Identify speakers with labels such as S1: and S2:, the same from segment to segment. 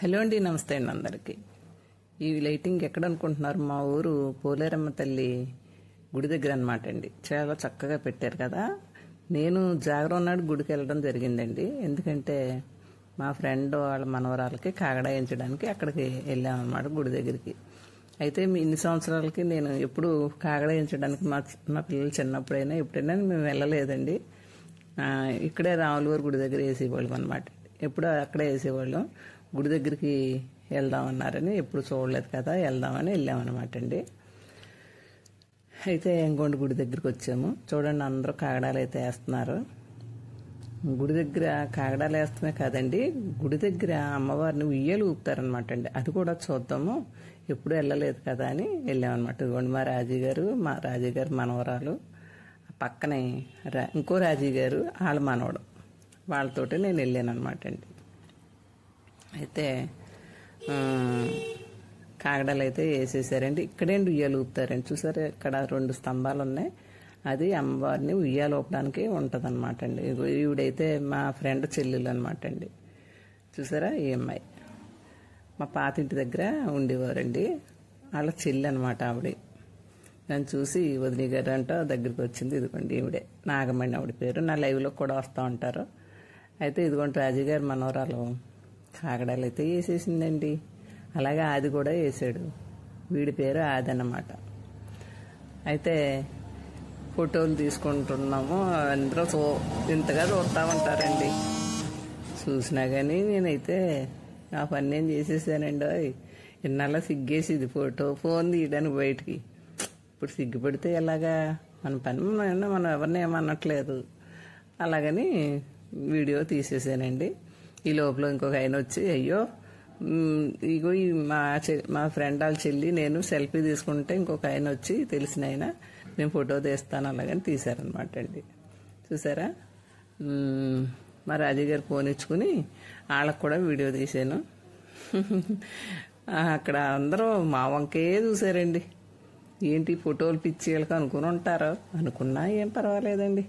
S1: Hello అండి, నమస్తే అండి అందరికీ. ఈ లైటింగ్ ఎక్కడ అనుకుంటున్నారు? మా ఊరు పోలేరమ్మ తల్లి గుడి దగ్గర అనమాట అండి. చాలా చక్కగా పెట్టారు కదా. నేను జాగరం నాడు గుడికి వెళ్ళడం జరిగిందండి. ఎందుకంటే మా ఫ్రెండ్ వాళ్ళ మనవరాలకి కాగడాయించడానికి అక్కడికి వెళ్ళామన్నమాట గుడి దగ్గరికి. అయితే ఇన్ని సంవత్సరాలకి నేను ఎప్పుడు కాగడాయించడానికి మా పిల్లలు చిన్నప్పుడైనా ఎప్పుడైనా మేము వెళ్ళలేదండి. ఇక్కడే రాములవారి గుడి దగ్గర వేసేవాళ్ళం అనమాట. ఎప్పుడు అక్కడే వేసేవాళ్ళం. గుడి దగ్గరికి వెళ్దామన్నారని ఎప్పుడు చూడలేదు కదా, వెళ్దామని వెళ్ళామన్నమాట అండి. అయితే ఎంగొండ గుడి దగ్గరికి వచ్చాము. చూడండి, అందరూ కాగడాలు అయితే వేస్తున్నారు. గుడి దగ్గర కాగడాలు వేస్తమే కాదండి, గుడి దగ్గర అమ్మవారిని ఉయ్యాలు ఊపుతారనమాట అండి. అది కూడా చూద్దాము, ఎప్పుడు వెళ్ళలేదు కదా అని వెళ్ళామన్నమాట. ఇదిగోండి మా రాజీగారు మనవరాలు, పక్కనే ఇంకో రాజీగారు వాళ్ళ మనవడు, వాళ్ళతోటి నేను వెళ్ళాను అనమాట అండి. అయితే కాగడాలు అయితే వేసేసారండి. ఇక్కడేంటి ఉయ్యాలు ఊపుతారండి. చూసారు, ఇక్కడ 2 స్తంభాలు ఉన్నాయి. అది అమ్మవారిని ఉయ్యాలు ఊపడానికి ఉంటుంది అనమాట అండి. ఈవిడైతే మా ఫ్రెండ్ చెల్లెలు అనమాట అండి. చూసారా, ఈ అమ్మాయి మా పాతింటి దగ్గర ఉండేవారండి. వాళ్ళ చెల్లి అనమాట ఆవిడ. నన్ను చూసి వదిలి గారు అంట దగ్గరికి వచ్చింది. ఇదిగోండి ఈవిడే, నాగమణి ఆవిడ పేరు. నా లైవ్లో కూడా వస్తూ ఉంటారు. అయితే ఇదిగోండి రాజుగారి మనవరాలు కాగడాలు అయితే వేసేసిందండి. అలాగే ఆది కూడా వేసాడు. వీడి పేరు ఆది అన్నమాట. అయితే ఫోటోలు తీసుకుంటున్నాము. అందరూ ఇంతగా చూస్తూ ఉంటారండి. చూసినా కానీ నేనైతే ఆ పని నేను చేసేసానండి. ఇన్నాళ్ళ సిగ్గేసేది ఫోన్ తీయడానికి బయటికి. ఇప్పుడు సిగ్గుపడితే ఎలాగా? మన పని మనం ఎవరిని ఏమనట్లేదు. అలాగని వీడియో తీసేసానండి. ఈ లోపల ఇంకొక ఆయన వచ్చి, అయ్యో ఇగో మా ఫ్రెండ్ వాళ్ళ చెల్లి నేను సెల్ఫీ తీసుకుంటే ఇంకొక ఆయన వచ్చి, తెలిసిన ఆయన, నేను ఫోటో తీస్తాను అలాగని తీశారనమాట అండి. చూసారా, మా రాజుగారు ఫోన్ ఇచ్చుకుని వాళ్ళకు కూడా వీడియో తీశాను. అక్కడ అందరూ మా వంకే చూసారండి. ఏంటి ఫోటోలు పిచ్చి వాళ్ళకి అనుకుని ఉంటారో, అనుకున్నా ఏం పర్వాలేదండి.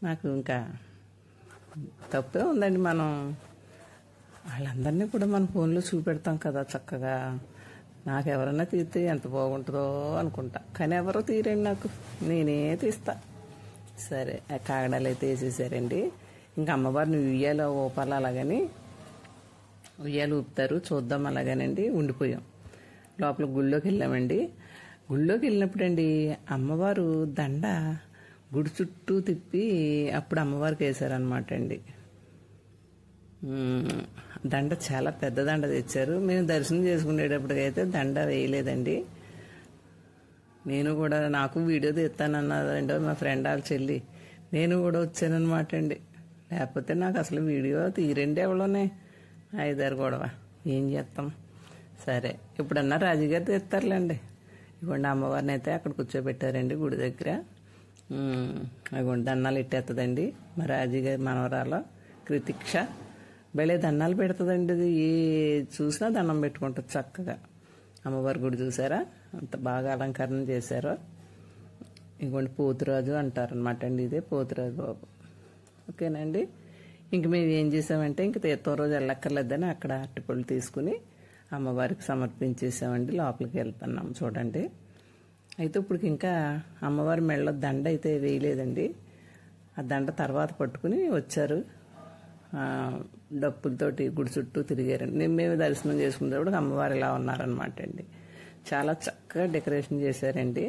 S1: నాకు ఇంకా తప్పే ఉందండి. మనం వాళ్ళందరినీ కూడా మన ఫోన్లో చూపెడతాం కదా చక్కగా. నాకు ఎవరన్నా తీస్తే ఎంత బాగుంటుందో అనుకుంటా, కానీ ఎవరో తీరండి నాకు. నేనే తీస్తా. సరే, కాగడాలు అయితే వేసేసారండి. ఇంకా అమ్మవారిని ఉయ్యాల ఊపాలి, అలాగని ఉయ్యాలు ఊపుతారు చూద్దాం అలాగేనండి. ఉండిపోయాం. లోపల గుళ్ళోకి వెళ్ళామండి. గుళ్ళోకి వెళ్ళినప్పుడు అండి, అమ్మవారు దండ గుడి చుట్టూ తిప్పి అప్పుడు అమ్మవారికి వేశారనమాట అండి. దండ చాలా పెద్ద దండ తెచ్చారు. మేము దర్శనం చేసుకునేటప్పటికైతే దండ వేయలేదండి. నేను కూడా, నాకు వీడియో తీస్తానన్నదండి మా ఫ్రెండ్ వాళ్ళ చెల్లి. నేను కూడా వచ్చానమాట అండి. లేకపోతే నాకు అసలు వీడియో తీరండి ఎవలోనే. 5-6 గొడవ ఏం చేస్తాం. సరే, ఇప్పుడన్నా రాజుగారు తీస్తారులేండి. ఇవ్వండి, అమ్మవారిని అయితే అక్కడ కూర్చోబెట్టారండి గుడి దగ్గర. అదిగోండి దండాలు ఇట్టేస్తుందండి మా రాజుగారి మనవరాలు కృతిక్ష. భలే దండాలు పెడుతుందండి. అది ఏ చూసినా దండం పెట్టుకుంటుంది చక్కగా. అమ్మవారి గుడి చూసారా అంత బాగా అలంకరణ చేశారో. ఇంకోటి పోతురాజు అంటారనమాట అండి. ఇదే పోతురాజు బాబు. ఓకేనండి. ఇంక మేము ఏం చేసామంటే, ఇంక తీర్థం రోజు వెళ్ళక్కర్లేదని అక్కడ అరటిపళ్ళు తీసుకుని అమ్మవారికి సమర్పించేసామండి. లోపలికి వెళ్తున్నాం చూడండి. అయితే ఇప్పుడు ఇంకా అమ్మవారి మెడలో దండ అయితే వేయలేదండి. ఆ దండ తర్వాత పట్టుకుని వచ్చారు. డప్పులతోటి గుడి చుట్టూ తిరిగారండి. మేము దర్శనం చేసుకునేటప్పుడు అమ్మవారు ఇలా ఉన్నారనమాట అండి. చాలా చక్కగా డెకరేషన్ చేశారండి.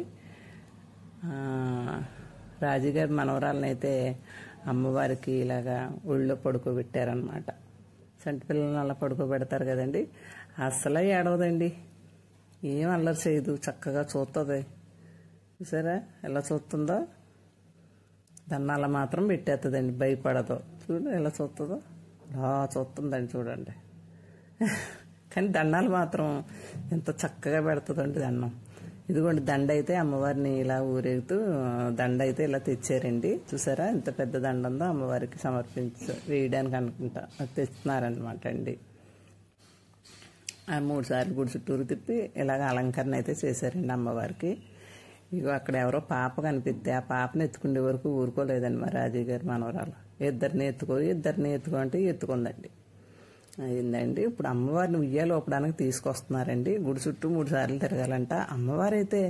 S1: రాజుగారి మనవరాలను అయితే అమ్మవారికి ఇలాగా ఒళ్ళో పడుకోబెట్టారనమాట. సంటి పిల్లలను అలా పడుకోబెడతారు కదండి. అస్సలు ఏడవదండి, ఏం అల్లరి చేయదు, చక్కగా చూస్తుంది. చూసారా ఎలా చూస్తుందో. దండాల మాత్రం పెట్టేస్తుందండి, భయపడదు. చూడండి ఎలా చూస్తుందో, అలా చూస్తుందండి చూడండి. కానీ దండాలు మాత్రం ఎంత చక్కగా పెడుతుందండి దండం. ఇదిగోండి దండ అయితే అమ్మవారిని ఇలా ఊరేగుతూ దండ అయితే ఇలా తెచ్చారండి. చూసారా ఎంత పెద్ద దండ ఉందో, అమ్మవారికి వేయడానికి అనుకుంటా తెస్తున్నారనమాట అండి. 3 సార్లు గుడి చుట్టూరు తిప్పి ఇలాగ అలంకరణ అయితే చేశారండి అమ్మవారికి. ఇగో అక్కడ ఎవరో పాప కనిపిస్తే ఆ పాపని ఎత్తుకునే వరకు ఊరుకోలేదండి మా రాజీగారి మనవరాలు. ఇద్దరిని ఎత్తుకో అంటే ఎత్తుకుందండి. అయిందండి. ఇప్పుడు అమ్మవారిని ఉయ్యాలు ఊపడానికి తీసుకొస్తున్నారండి. గుడి చుట్టూ 3 సార్లు తిరగాలంట. అమ్మవారు అయితే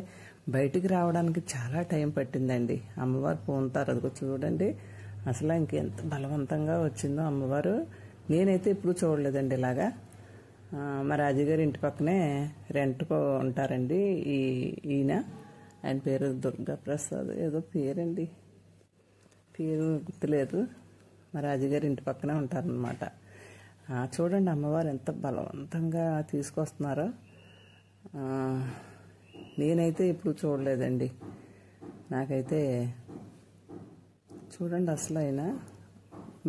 S1: బయటికి రావడానికి చాలా టైం పట్టిందండి. అమ్మవారు పోంతారు, అదిగో చూడండి. అసలు ఇంకెంత బలవంతంగా వచ్చిందో అమ్మవారు. నేనైతే ఎప్పుడు చూడలేదండి ఇలాగా. మా రాజుగారి ఇంటి పక్కనే రెంట్కు ఉంటారండి ఈయన. ఆయన పేరు దుర్గాప్రసాద్ ఏదో పేరండి, పేరు గుర్తులేదు. మా రాజుగారి ఇంటి పక్కనే ఉంటారనమాట. చూడండి అమ్మవారు ఎంత బలవంతంగా తీసుకొస్తున్నారో. నేనైతే ఎప్పుడు చూడలేదండి. నాకైతే చూడండి అసలు అయినా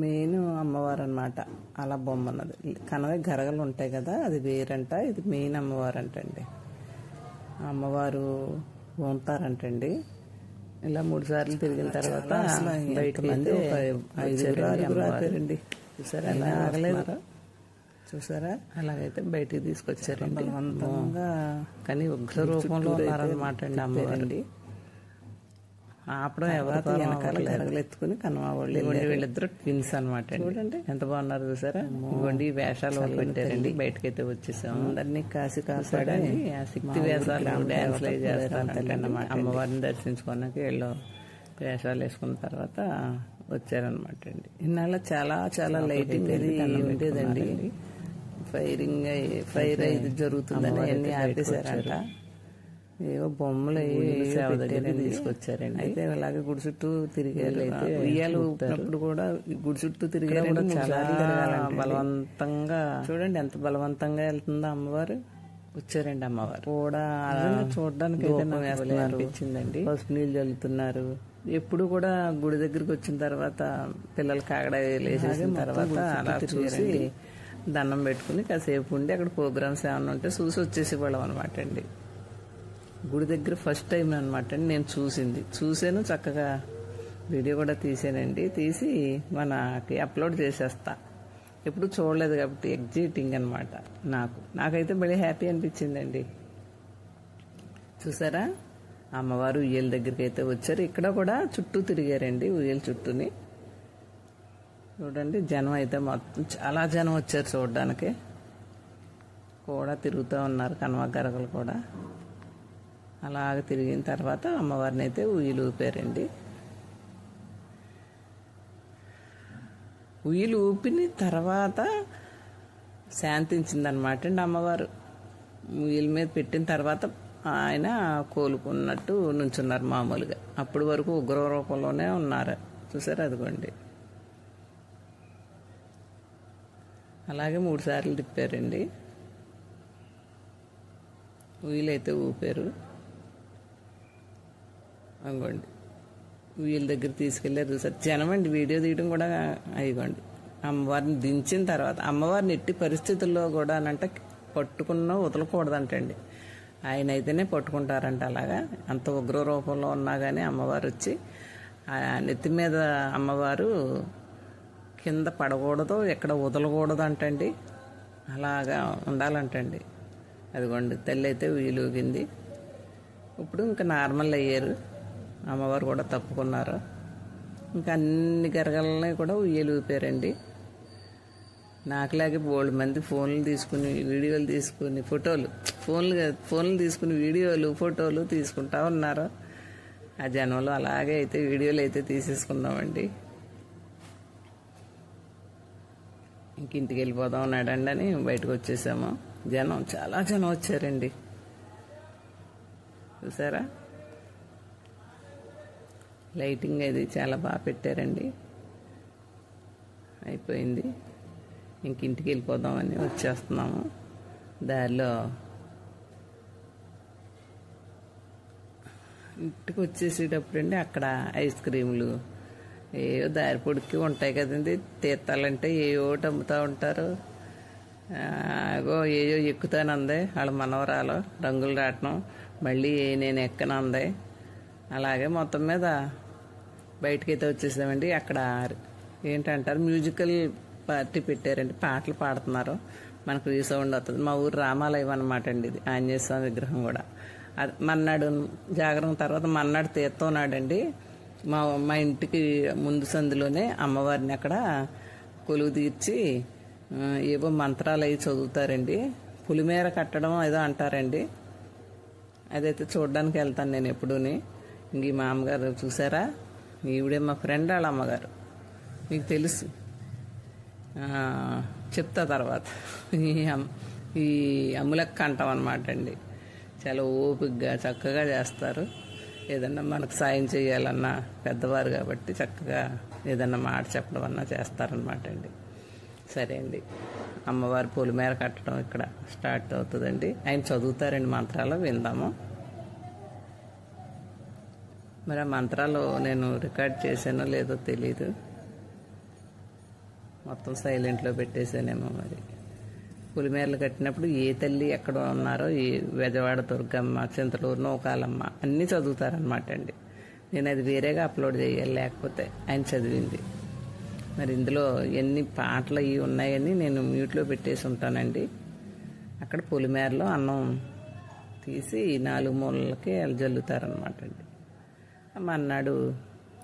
S1: మెయిన్ అమ్మవారు అనమాట. అలా బొమ్మ అన్నది కనవే గరగలు ఉంటాయి కదా, అది వేరంట. ఇది మెయిన్ అమ్మవారు అంటండి. అమ్మవారు ఉంటారంటండి. ఇలా 3 సార్లు తిరిగిన తర్వాత బయటకు మంది 5-6 ఆపారండి. చూసారా ఎలా ఆగలేదు, చూసారా అలాగైతే బయటికి తీసుకొచ్చారండి బలవంతంగా. కానీ ఉగ్ర రూపంలో ఉన్నారనమాట అండి అమ్మవారండి. ఆపడం ఎవరైతే వెనకాల గరగలెత్తుకుని కనుమ వాళ్ళు వీళ్ళిద్దరు ట్విన్స్ అనమాట. చూడండి ఎంత బాగున్నారు చూసారా. ఇవ్వండి వేషాలు వాళ్ళు పెట్టారండి. బయటకైతే వచ్చేసాము. అందరినీ కాసి కాపాడని శక్తి వేషాలు డ్యాన్స్లు చేస్తారన్నమాట. అమ్మవారిని దర్శించుకోవడానికి వీళ్ళు వేషాలు వేసుకున్న తర్వాత వచ్చారనమాట అండి. ఇన్నాళ్ళ చాలా చాలా లైటింగ్ అది ఉండేదండి. ఫైర్ ఇది జరుగుతుందని అన్ని ఆపేశారంట. ఏవో బొమ్మలు సేవ దగ్గర తీసుకొచ్చారండి. అయితే అలాగే గుడి చుట్టూ తిరిగారు. అయితే ఉయ్యాలు ఊపినప్పుడు కూడా గుడి చుట్టూ తిరిగారు. చాలా బలవంతంగా చూడండి ఎంత బలవంతంగా వెళ్తుందో అమ్మవారు. వచ్చారండి అమ్మవారు కూడా. చూడడానికి అయితే నాకు అనిపించిందండి. పసుపు నీళ్ళు చల్లుతున్నారు. ఎప్పుడు కూడా గుడి దగ్గరికి వచ్చిన తర్వాత పిల్లలు కాగడ వేసేసిన తర్వాత అలా చూసి దండం పెట్టుకుని కాసేపు ఉండి అక్కడ ప్రోగ్రామ్స్ ఏమైనా ఉంటే చూసి వచ్చేసేవాళ్ళం అనమాట అండి. గుడి దగ్గర ఫస్ట్ టైం అనమాట అండి నేను చూసాను. చక్కగా వీడియో కూడా తీసానండి. తీసి మనకి అప్లోడ్ చేసేస్తా. ఎప్పుడు చూడలేదు కాబట్టి ఎగ్జైటింగ్ అనమాట. నాకైతే భలే హ్యాపీ అనిపించిందండి. చూసారా అమ్మవారు ఉయ్యల దగ్గరికి అయితే వచ్చారు. ఇక్కడ కూడా చుట్టూ తిరిగారండి ఉయ్యల చుట్టూని. చూడండి జనం అయితే మొత్తం చాలా జనం వచ్చారు చూడడానికి. కూడా తిరుగుతూ ఉన్నారు కనుమ గరగలు కూడా. అలాగ తిరిగిన తర్వాత అమ్మవారిని అయితే ఉయ్యలు ఊపారండి. ఉయ్యలు ఊపిన తర్వాత శాంతించిందనమాట అండి అమ్మవారు. ఉయ్యల మీద పెట్టిన తర్వాత ఆయన కోలుకున్నట్టు నుంచున్నారు మామూలుగా. అప్పటి వరకు ఉగ్ర రూపంలోనే ఉన్నారు. చూసారు అదిగోండి. అలాగే 3 సార్లు తిప్పారండి. ఉయ్యలైతే ఊపారు. అనుకోండి వీళ్ళ దగ్గర తీసుకెళ్ళారు. చూసారు జనం అండి. వీడియో తీయడం కూడా అయిగోండి. అమ్మవారిని దించిన తర్వాత అమ్మవారిని ఎట్టి పరిస్థితుల్లో కూడా అంటే పట్టుకున్నా వదలకూడదంటండి. ఆయన అయితేనే పట్టుకుంటారంట. అలాగా అంత ఉగ్ర రూపంలో ఉన్నా కానీ అమ్మవారు వచ్చి నెత్తి మీద అమ్మవారు కింద పడకూడదు, ఎక్కడ వదలకూడదు అంటండి. అలాగా ఉండాలంటండి. అదిగోండి తల్లి అయితే వీలుగింది. ఇప్పుడు ఇంకా నార్మల్ అయ్యారు. అమ్మవారు కూడా తప్పుకున్నారు. ఇంకా అన్ని గరగలని కూడా ఉయ్యలు ఊపారండి. నాకులాగే బోల్డ్ మంది ఫోన్లు తీసుకుని వీడియోలు తీసుకుని ఫోన్లు తీసుకుని వీడియోలు ఫోటోలు తీసుకుంటా ఉన్నారు. ఆ జనంలో అలాగే అయితే వీడియోలు అయితే తీసేసుకున్నామండి. ఇంక ఇంటికి వెళ్ళిపోదాం ఉన్నాడండి అని బయటకు వచ్చేసాము. చాలా జనం వచ్చారండి. చూసారా లైటింగ్ అది చాలా బాగా పెట్టారండి. అయిపోయింది. ఇంక ఇంటికి వెళ్ళిపోదామని వచ్చేస్తున్నాము. దారిలో ఇంటికి వచ్చేసేటప్పుడు అండి అక్కడ ఐస్ క్రీములు ఏవో దారి పొడికి ఉంటాయి కదండి. తీర్థాలంటే ఏవోటి అమ్ముతూ ఉంటారు. ఏయో ఎక్కుతానంది వాళ్ళ మనవరాలు రంగులు రాటం. మళ్ళీ నేను ఎక్కనంది. అలాగే మొత్తం మీద బయటకైతే వచ్చేసామండి. అక్కడ ఏంటంటారు మ్యూజికల్ పార్టీ పెట్టారండి. పాటలు పాడుతున్నారు. మనకు రీసౌండ్ వస్తుంది. మా ఊరు రామాలయం అనమాట అండి. ఇది ఆంజనేయ స్వామి విగ్రహం కూడా. అది మన్నాడు జాగరణ తర్వాత మన్నాడు తీర్థం నాడండి. మా ఇంటికి ముందు సందులోనే అమ్మవారిని అక్కడ కొలువు తీర్చి ఏవో మంత్రాలు అవి చదువుతారండి. పులిమేర కట్టడం ఏదో అంటారండి. అదైతే చూడడానికి వెళ్తాను నేను ఎప్పుడూని. ఇంక ఈ మా అమ్మగారు చూసారా, ఈవిడే మా ఫ్రెండ్ వాళ్ళ అమ్మగారు, మీకు తెలుసు, చెప్తా తర్వాత. ఈ అమ్ములక్క అంటాం అనమాట అండి. చాలా ఓపికగా చక్కగా చేస్తారు. ఏదన్నా మనకు సాయం చేయాలన్నా పెద్దవారు కాబట్టి చక్కగా ఏదన్నా మాట చెప్పడం అన్నా చేస్తారనమాట అండి. సరే అండి, అమ్మవారి పొలిమేర కట్టడం ఇక్కడ స్టార్ట్ అవుతుందండి. ఆయన చదువుతారండి మంత్రాలు, విందాము. మరి ఆ మంత్రాలు నేను రికార్డ్ చేశానో లేదో తెలీదు, మొత్తం సైలెంట్లో పెట్టేశానేమో. మరి పులిమేరలు కట్టినప్పుడు ఏ తల్లి ఎక్కడ ఉన్నారో, ఈ బెజవాడ దుర్గమ్మ, చింతలూరు, నూకాలమ్మ అన్నీ చదువుతారనమాట అండి. నేను అది వేరేగా అప్లోడ్ చేయాలి, లేకపోతే ఆయన చదివింది. మరి ఇందులో ఎన్ని పాటలు అవి ఉన్నాయని నేను మ్యూట్లో పెట్టేసి ఉంటానండి. అక్కడ పొలిమేరలో అన్నం తీసి 4 మూలలకి జల్లుతారనమాట అండి. మర్నాడు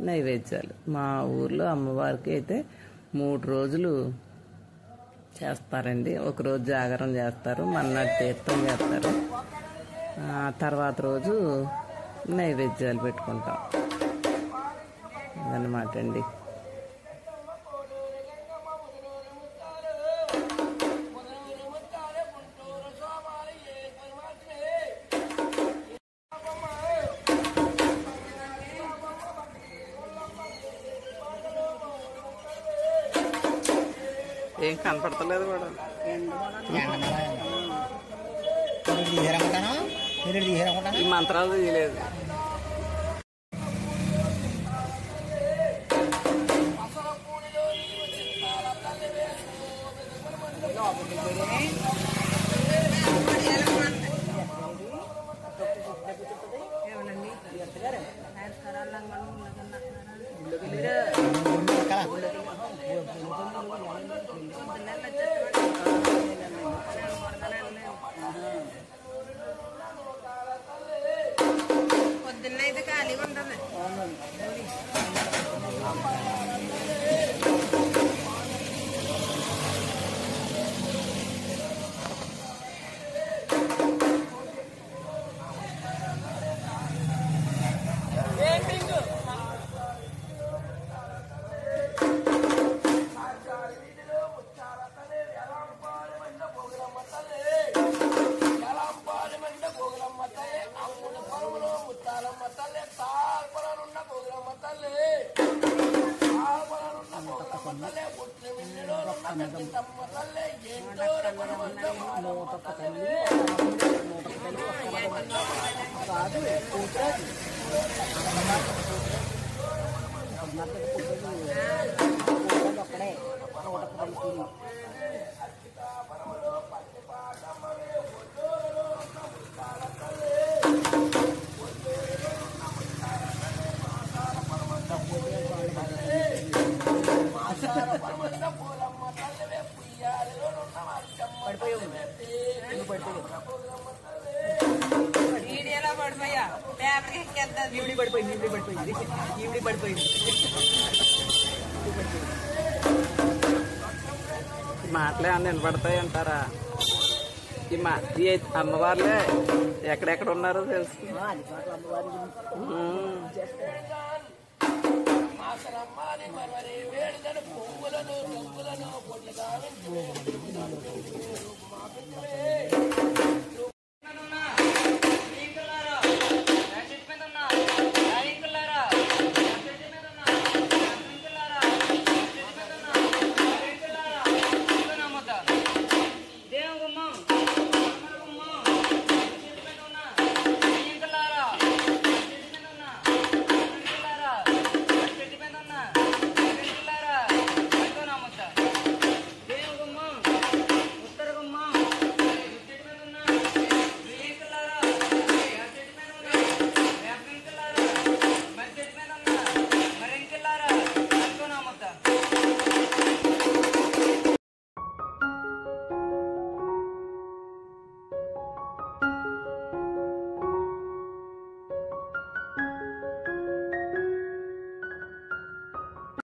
S1: నైవేద్యాలు. మా ఊర్లో అమ్మవారికి అయితే 3 రోజులు చేస్తారండి. ఒకరోజు జాగరం చేస్తారు, మర్నాడు తీర్థం చేస్తారు, తర్వాత రోజు నైవేద్యాలు పెట్టుకుంటాం అదనమాట అండి. ఏం కనపడతలేదు కూడా. ఈ మంత్రాలు తీయలేదు.
S2: పొద్దున్న అయితే ఖాళీగా ఉంటుంది.
S1: మాటలే అన్నీ వినపడతాయి అంటారా? ఈ అమ్మవార్లే ఎక్కడెక్కడ ఉన్నారో తెలుసు.